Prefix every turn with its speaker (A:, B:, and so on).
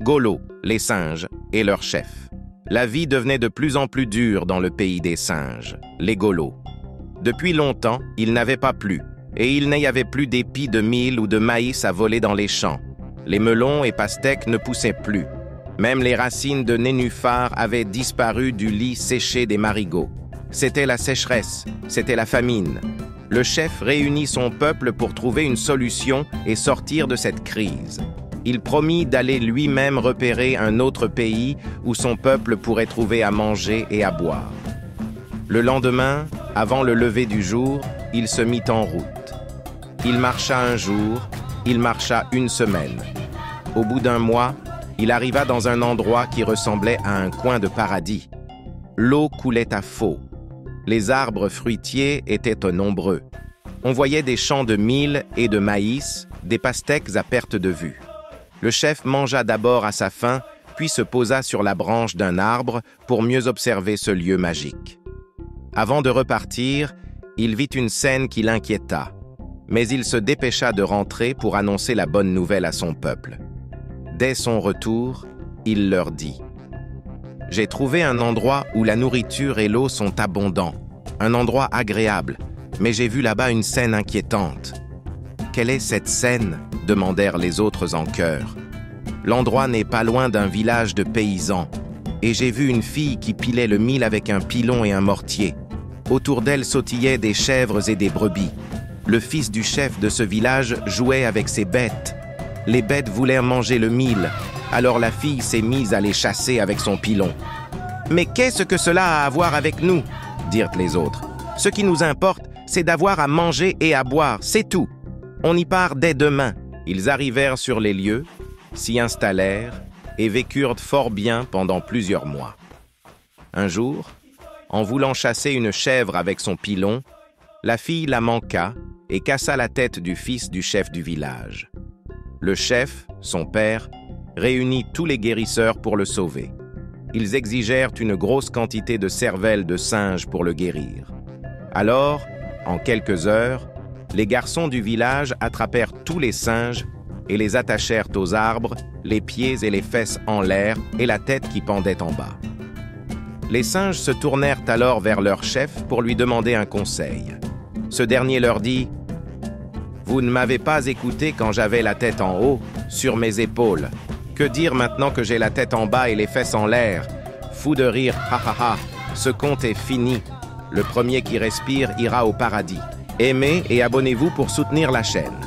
A: Golo, les singes, et leur chef. La vie devenait de plus en plus dure dans le pays des singes, les Golos. Depuis longtemps, il n'avait pas plu, et il n'y avait plus d'épis de mil ou de maïs à voler dans les champs. Les melons et pastèques ne poussaient plus. Même les racines de nénuphars avaient disparu du lit séché des marigots. C'était la sécheresse, c'était la famine. Le chef réunit son peuple pour trouver une solution et sortir de cette crise. Il promit d'aller lui-même repérer un autre pays où son peuple pourrait trouver à manger et à boire. Le lendemain, avant le lever du jour, il se mit en route. Il marcha un jour, il marcha une semaine. Au bout d'un mois, il arriva dans un endroit qui ressemblait à un coin de paradis. L'eau coulait à flots. Les arbres fruitiers étaient nombreux. On voyait des champs de mil et de maïs, des pastèques à perte de vue. Le chef mangea d'abord à sa faim, puis se posa sur la branche d'un arbre pour mieux observer ce lieu magique. Avant de repartir, il vit une scène qui l'inquiéta, mais il se dépêcha de rentrer pour annoncer la bonne nouvelle à son peuple. Dès son retour, il leur dit « J'ai trouvé un endroit où la nourriture et l'eau sont abondants, un endroit agréable, mais j'ai vu là-bas une scène inquiétante. » « Quelle est cette scène ?» demandèrent les autres en chœur. « L'endroit n'est pas loin d'un village de paysans, et j'ai vu une fille qui pilait le mil avec un pilon et un mortier. Autour d'elle sautillaient des chèvres et des brebis. Le fils du chef de ce village jouait avec ses bêtes. Les bêtes voulaient manger le mil, alors la fille s'est mise à les chasser avec son pilon. « Mais qu'est-ce que cela a à voir avec nous ?» dirent les autres. « Ce qui nous importe, c'est d'avoir à manger et à boire, c'est tout. On y part dès demain. » Ils arrivèrent sur les lieux, s'y installèrent et vécurent fort bien pendant plusieurs mois. Un jour, en voulant chasser une chèvre avec son pilon, la fille la manqua et cassa la tête du fils du chef du village. Le chef, son père, réunit tous les guérisseurs pour le sauver. Ils exigèrent une grosse quantité de cervelle de singe pour le guérir. Alors, en quelques heures, les garçons du village attrapèrent tous les singes et les attachèrent aux arbres, les pieds et les fesses en l'air et la tête qui pendait en bas. Les singes se tournèrent alors vers leur chef pour lui demander un conseil. Ce dernier leur dit « Vous ne m'avez pas écouté quand j'avais la tête en haut, sur mes épaules. Que dire maintenant que j'ai la tête en bas et les fesses en l'air? Fou de rire, ha ha ha, ce conte est fini. Le premier qui respire ira au paradis. Aimez et abonnez-vous pour soutenir la chaîne.